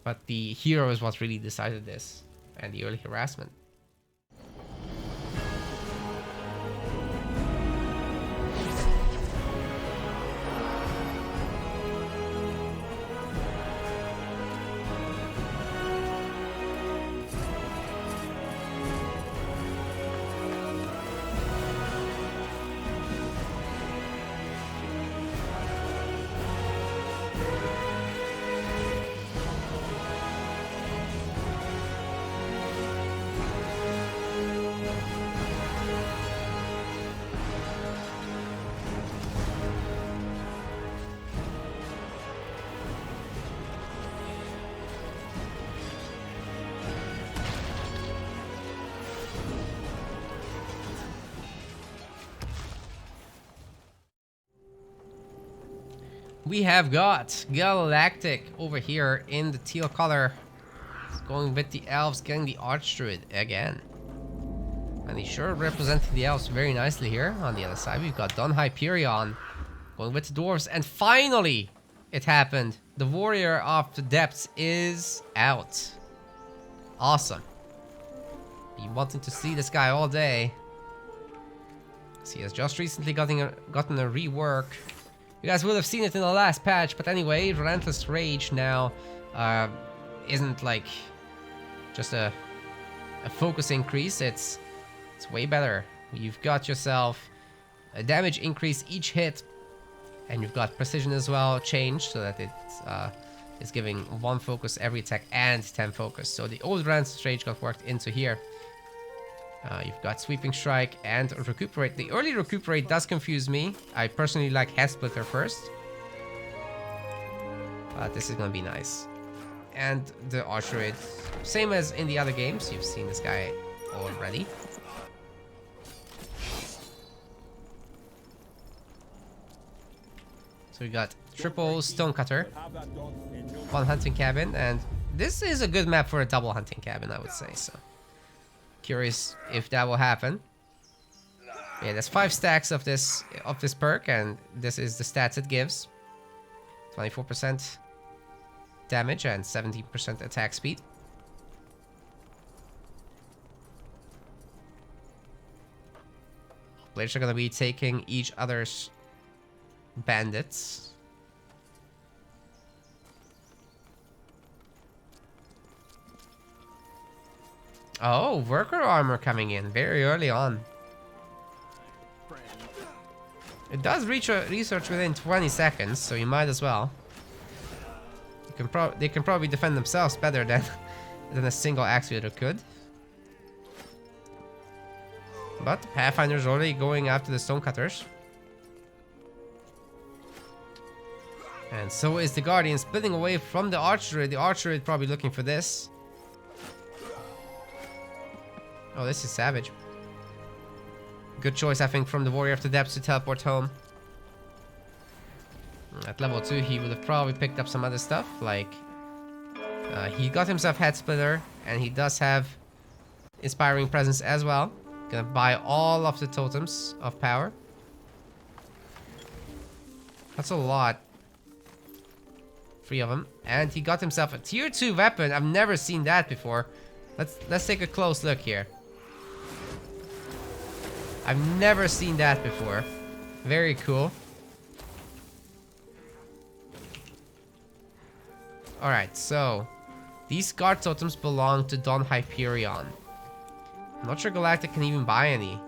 But the hero is what really decided this, and the early harassment. We have got Galactic over here in the teal color. Going with the elves, getting the Archdruid again. And he's sure representing the elves very nicely here. On the other side, we've got DonHyperion going with the dwarves. And finally, it happened. The Warrior of the Depths is out. Awesome. Been wanting to see this guy all day. So he has just recently gotten a rework. You guys will have seen it in the last patch, but anyway, Relentless Rage now isn't like just a focus increase. It's way better. You've got yourself a damage increase each hit, and you've got precision as well changed so that it is giving 1 focus every attack and 10 focus. So the old Relentless Rage got worked into here. You've got Sweeping Strike and Recuperate. The early Recuperate does confuse me. I personally like Head Splitter first. But this is going to be nice. And the Archdruid, same as in the other games. You've seen this guy already. So we got triple Stonecutter, 1 hunting cabin, and this is a good map for a double hunting cabin, I would say. So curious if that will happen. Yeah, there's 5 stacks of this perk, and this is the stats it gives: 24% damage and 17% attack speed. Players are gonna be taking each other's bandits. Oh, worker armor coming in very early on. It does reach research within 20 seconds, so you might as well. They can probably defend themselves better than a single axe wielder could. But Pathfinder's already going after the Stonecutters. And so is the Guardian, splitting away from the Archdruid. The Archdruid probably looking for this. Oh, this is savage. Good choice, I think, from the Warrior of the Depths to teleport home. At level 2, he would have probably picked up some other stuff, like... he got himself Head Splitter, and he does have Inspiring Presence as well. Gonna buy all of the totems of power. That's a lot. 3 of them. And he got himself a tier 2 weapon. I've never seen that before. Let's take a close look here. I've never seen that before. Very cool. Alright, so these guard totems belong to DonHyperion. I'm not sure Galactic can even buy any.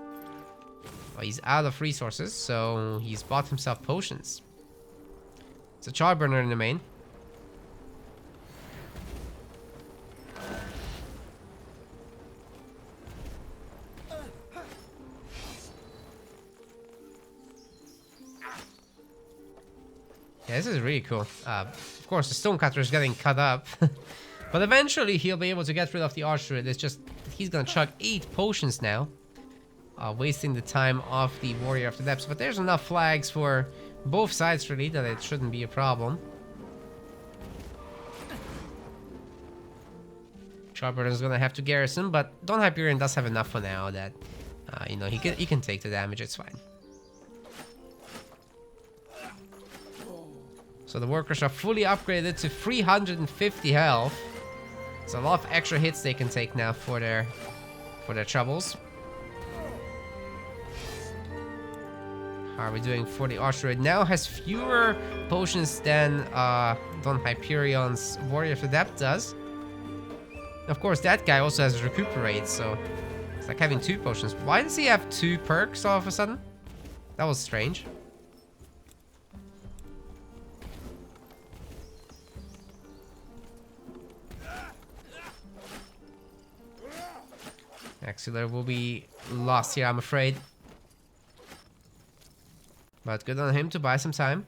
Well, he's out of resources, so he's bought himself potions. It's a Charburner in the main. Yeah, this is really cool. Of course, the Stonecutter is getting cut up. But eventually he'll be able to get rid of the Archdruid. It's just he's gonna chug 8 potions now. Wasting the time of the Warrior of the Depths. But there's enough flags for both sides really that it shouldn't be a problem. Charburner is gonna have to garrison, but DonHyperion does have enough for now that you know, he can take the damage, it's fine. So the workers are fully upgraded to 350 health. It's a lot of extra hits they can take now for their troubles. How are we doing for the Archdruid? Now has fewer potions than DonHyperion's Warrior of the Depth does. Of course, that guy also has Recuperate, so it's like having 2 potions. Why does he have 2 perks all of a sudden? That was strange. Axelar will be lost here, I'm afraid. But good on him to buy some time.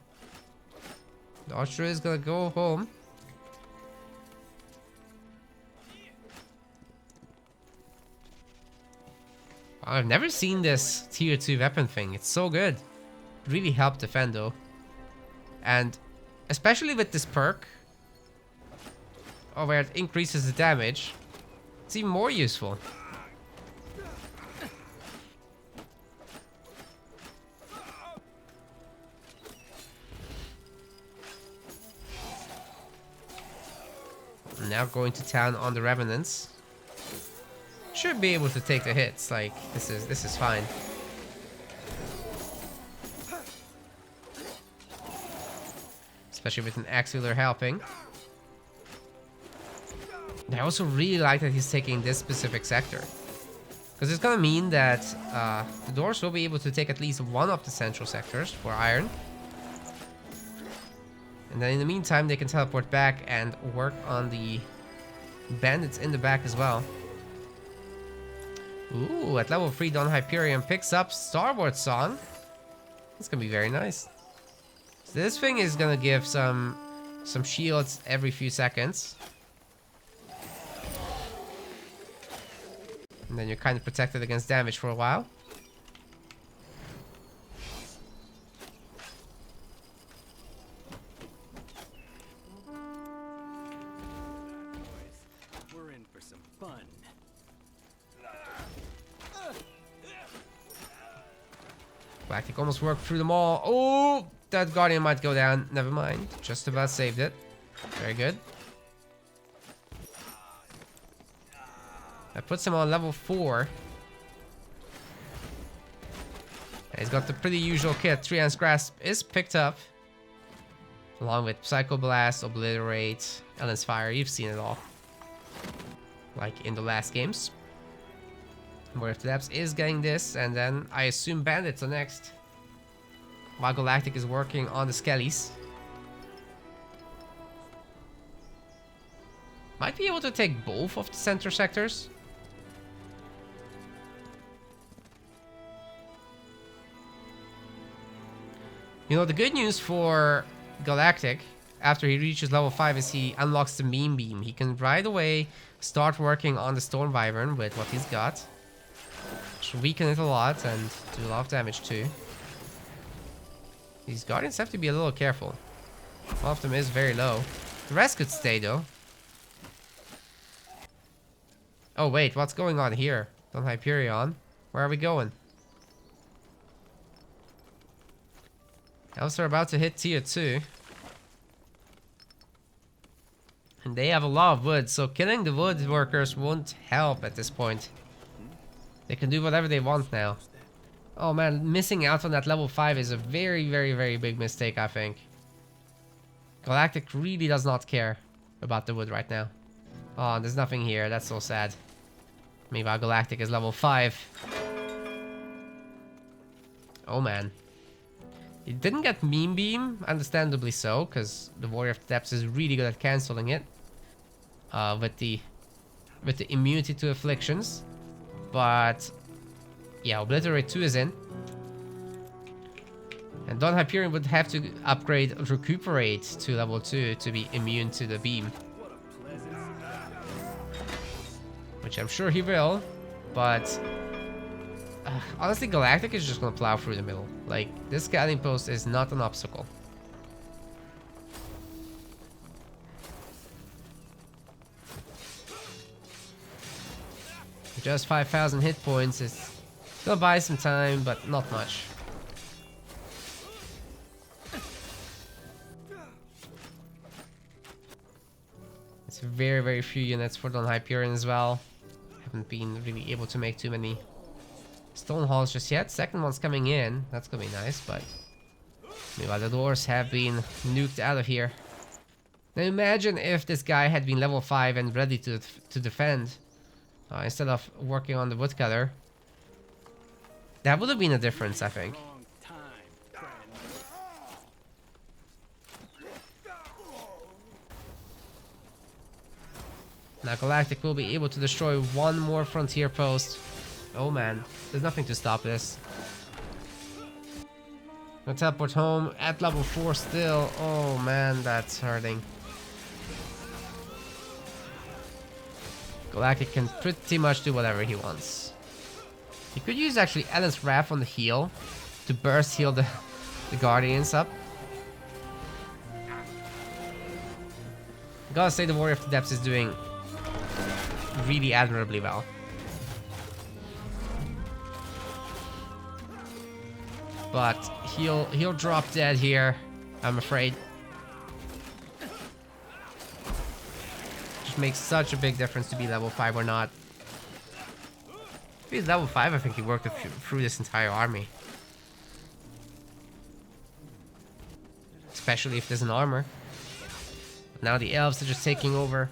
The Archer is gonna go home. I've never seen this tier 2 weapon thing. It's so good. Really helped defend though. And Especially with this perk. Or where it increases the damage. It's even more useful. Now going to town on the Revenants. Should be able to take the hits. Like, this is fine. Especially with an Auxiliary helping. I also really like that he's taking this specific sector. Because it's gonna mean that the Dwarves will be able to take at least one of the central sectors for Iron. And then in the meantime, they can teleport back and work on the bandits in the back as well. Ooh, at level 3, DonHyperion picks up Starboard Song. It's gonna be very nice. So this thing is gonna give some shields every few seconds. And then you're kind of protected against damage for a while. We're in for some fun. Galactic almost worked through them all. Oh, that Guardian might go down. Never mind. Just about saved it. Very good. That puts him on level 4. And he's got the pretty usual kit. Three Hands Grasp is picked up. Along with Psycho Blast, Obliterate, Ellen's Fire. You've seen it all. Like in the last games. Warrior of the Depths is getting this. And then I assume Bandits are next. While Galactic is working on the Skellies. Might be able to take both of the center sectors. You know, the good news for Galactic, after he reaches level 5, is he unlocks the Meme Beam. He can right away start working on the Storm Wyvern with what he's got. Should weaken it a lot and do a lot of damage too. These Guardians have to be a little careful. One of them is very low. The rest could stay though. Oh wait, what's going on here? DonHyperion. Where are we going? Elves are about to hit tier 2. And they have a lot of wood, so killing the wood workers won't help at this point. They can do whatever they want now. Oh man, missing out on that level 5 is a very, very, very big mistake, I think. Galactic really does not care about the wood right now. Oh, there's nothing here. That's so sad. Meanwhile, Galactic is level 5. Oh man. He didn't get Meme Beam, understandably so, because the Warrior of the Depths is really good at cancelling it. With the immunity to afflictions. But yeah, Obliterate 2 is in. And DonHyperion would have to upgrade Recuperate to level 2 to be immune to the beam. Which I'm sure he will, but honestly, Galactic is just gonna plow through the middle. Like, this scouting post is not an obstacle. Just 5,000 hit points. It's gonna buy some time, but not much. It's very, very few units for DonHyperion as well. Haven't been really able to make too many stone halls just yet. Second one's coming in. That's gonna be nice, but meanwhile the dwarves have been nuked out of here. Now imagine if this guy had been level 5 and ready to defend. Instead of working on the woodcutter. That would have been a difference, I think. Now Galactic will be able to destroy one more frontier post. Oh man, there's nothing to stop this. Gonna teleport home at level 4 still. Oh man, that's hurting. Galactic can pretty much do whatever he wants. He could use actually Ellen's Wrath on the heal to burst heal the Guardians up. Gotta say the Warrior of the Depths is doing really admirably well. But he'll drop dead here, I'm afraid. Just makes such a big difference to be level 5 or not. If he's level 5, I think he worked through this entire army. Especially if there's an armor. Now the elves are just taking over.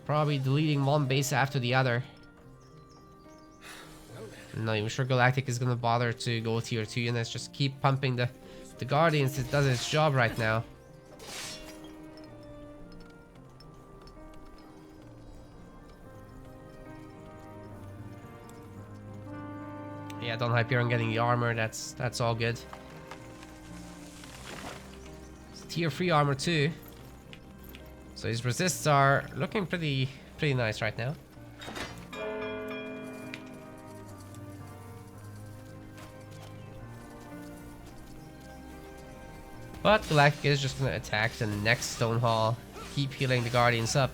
Probably deleting one base after the other. I'm not even sure Galactic is gonna bother to go tier 2 units. Just keep pumping the Guardians. It does its job right now. Yeah, DonHyperion getting the armor. That's all good. It's tier 3 armor too. So his resists are looking pretty nice right now. But Galactic is just gonna attack the next stone hall. Keep healing the Guardians up.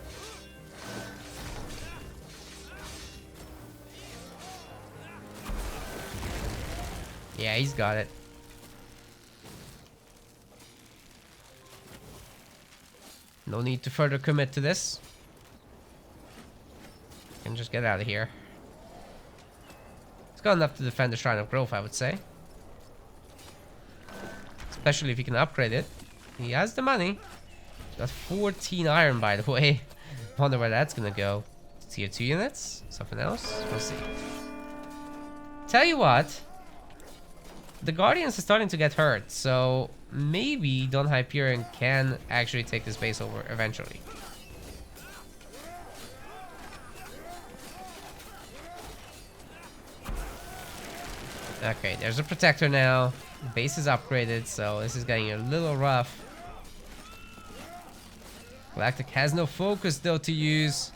Yeah, he's got it. No need to further commit to this. Can just get out of here. It's got enough to defend the Shrine of Growth, I would say. Especially if he can upgrade it. He has the money. He's got 14 iron, by the way. Wonder where that's gonna go. Tier 2 units? Something else? We'll see. Tell you what. The Guardians are starting to get hurt, so maybe DonHyperion can actually take this base over eventually. Okay, there's a protector now. The base is upgraded, so this is getting a little rough. Galactic has no focus though to use.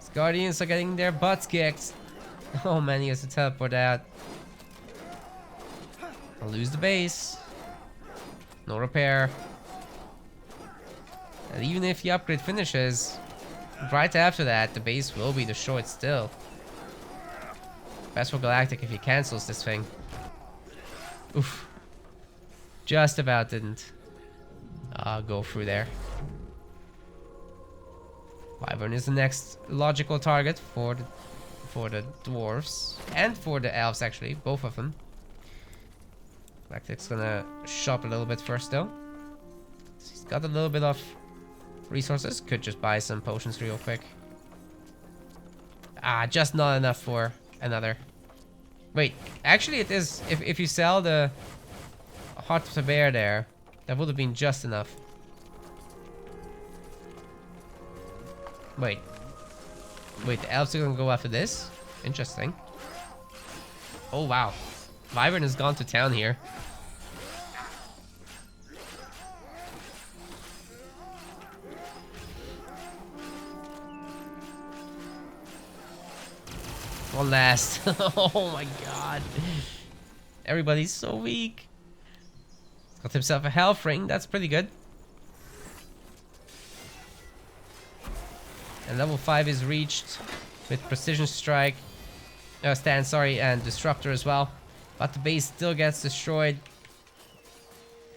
These Guardians are getting their butts kicked. Oh man, he has to teleport out. I'll lose the base. No repair. And even if the upgrade finishes, right after that, the base will be destroyed still. Best for Galactic if he cancels this thing. Oof. Just about didn't go through there. Wyvern is the next logical target for the dwarves and for the elves, actually, both of them. Galactic's gonna shop a little bit first though. He's got a little bit of resources. Could just buy some potions real quick. Ah, just not enough for another. Wait, actually it is. If you sell the Heart of the Bear there, that would have been just enough. Wait, the elves are gonna go after this? Interesting. Oh wow, Wyvern has gone to town here. One last. Oh my god. Everybody's so weak. Got himself a health ring. That's pretty good. And level 5 is reached with Precision Strike. Stand, sorry, and Disruptor as well. But the base still gets destroyed.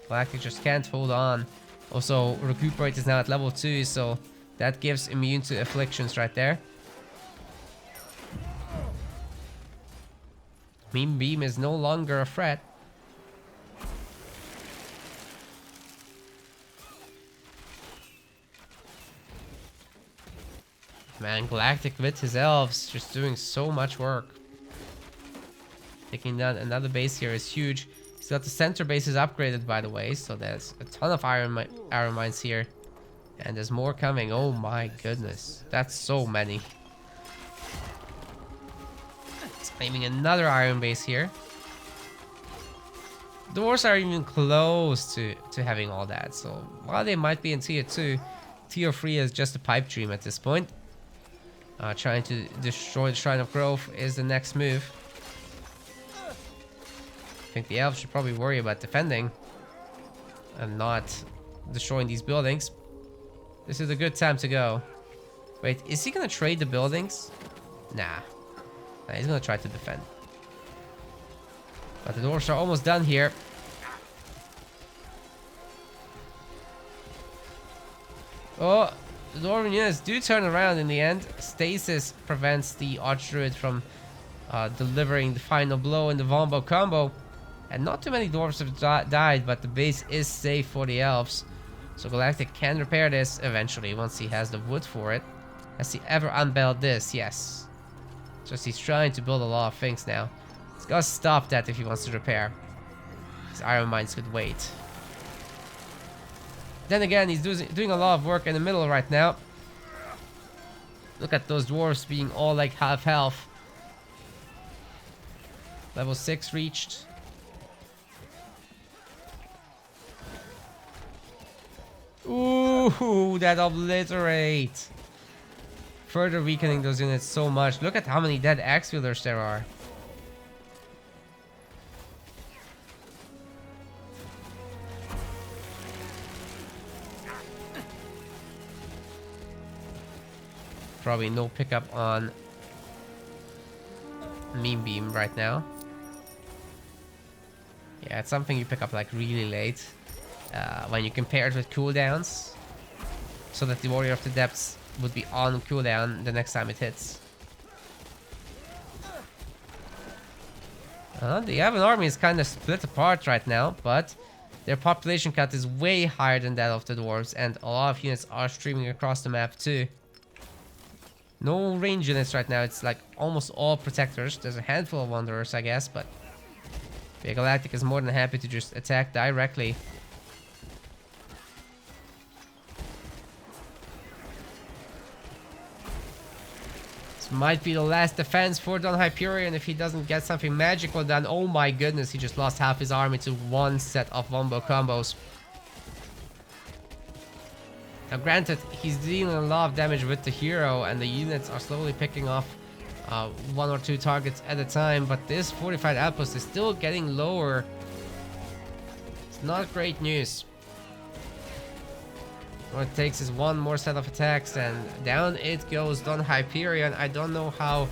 Galactic just can't hold on. Also, Recuperate is now at level 2, so that gives immune to afflictions right there. Meme Beam is no longer a threat. Man, Galactic with his elves just doing so much work. Taking down another base here is huge. He's got the center bases upgraded, by the way, so there's a ton of iron mines here. And there's more coming. Oh my goodness. That's so many. Claiming another iron base here. Dwarves are even close to having all that. So while they might be in tier 2, tier 3 is just a pipe dream at this point. Trying to destroy the Shrine of Growth is the next move. I think the elves should probably worry about defending. and not destroying these buildings. This is a good time to go. Wait, is he gonna trade the buildings? Nah. Nah, he's gonna try to defend. But the dwarves are almost done here. Oh, the dwarven units do turn around in the end. Stasis prevents the Archdruid from delivering the final blow in the Wombo combo. And not too many dwarves have died, but the base is safe for the elves. So Galactic can repair this eventually once he has the wood for it. Has he ever unbuilt this? Yes. Just he's trying to build a lot of things now. He's gotta stop that if he wants to repair. His iron mines could wait. Then again, he's doing a lot of work in the middle right now. Look at those dwarves being all like half health. Level 6 reached. Ooh, that obliterate. Further weakening those units so much. Look at how many dead axe wielders there are. Probably no pickup on Meme Beam right now. Yeah, it's something you pick up like really late. When you compare it with cooldowns. So that the Warrior of the Depths would be on cooldown the next time it hits. The Yavin army is kind of split apart right now, but their population count is way higher than that of the dwarves, and a lot of units are streaming across the map too. No range units right now, it's like almost all protectors. There's a handful of wanderers, I guess, but the Galactic is more than happy to just attack directly. This might be the last defense for DonHyperion if he doesn't get something magical done. Oh my goodness, he just lost half his army to one set of wombo combos. Now granted, he's dealing a lot of damage with the hero and the units are slowly picking off one or two targets at a time, but this fortified outpost is still getting lower. It's not great news. What it takes is one more set of attacks and down it goes DonHyperion. I don't know how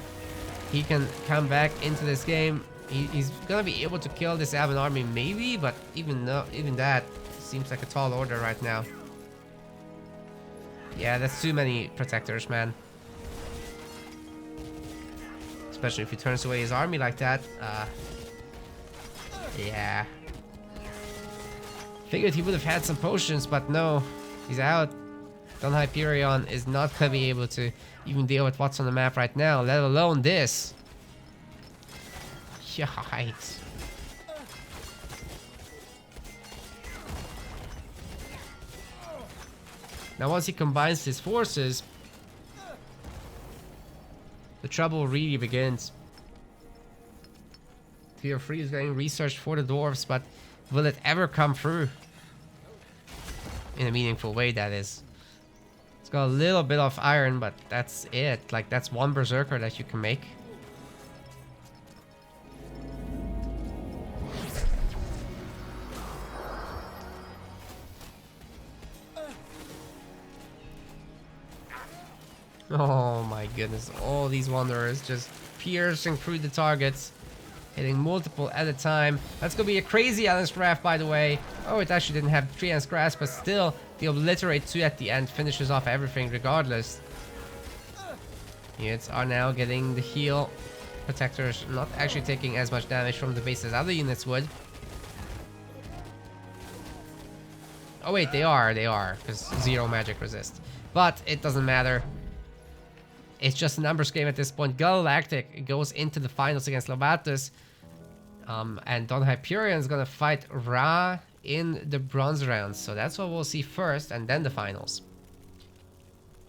he can come back into this game. He's gonna be able to kill this Yavin army maybe, but even that seems like a tall order right now. Yeah, that's too many protectors, man. Especially if he turns away his army like that. Yeah. Figured he would have had some potions, but no. He's out. DonHyperion is not gonna be able to even deal with what's on the map right now, let alone this. Yikes. Now once he combines his forces, the trouble really begins. Tier 3 is getting researched for the dwarves, but will it ever come through? In a meaningful way, that is. It's got a little bit of iron, but that's it. Like, that's one berserker that you can make. Oh my goodness, all these wanderers just piercing through the targets, hitting multiple at a time. That's gonna be a crazy Allen's Grasp, by the way. Oh, it actually didn't have 3 Allen's Grasp, but still, the Obliterate 2 at the end finishes off everything regardless. Units are now getting the heal. Protectors not actually taking as much damage from the base as other units would. Oh wait, they are, because 0 magic resist. But it doesn't matter. It's just a numbers game at this point. Galactic goes into the finals against Lobatus. And DonHyperion is going to fight Ra in the bronze rounds. So that's what we'll see first, and then the finals.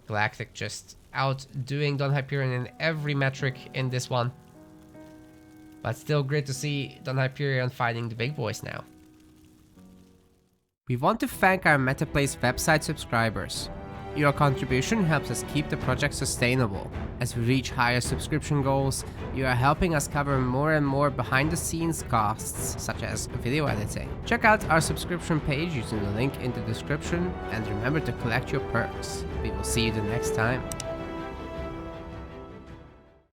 Galactic just outdoing DonHyperion in every metric in this one. But still great to see DonHyperion fighting the big boys now. We want to thank our MetaPlace website subscribers. Your contribution helps us keep the project sustainable. As we reach higher subscription goals, you are helping us cover more and more behind-the-scenes costs, such as video editing. Check out our subscription page using the link in the description, and remember to collect your perks. We will see you the next time.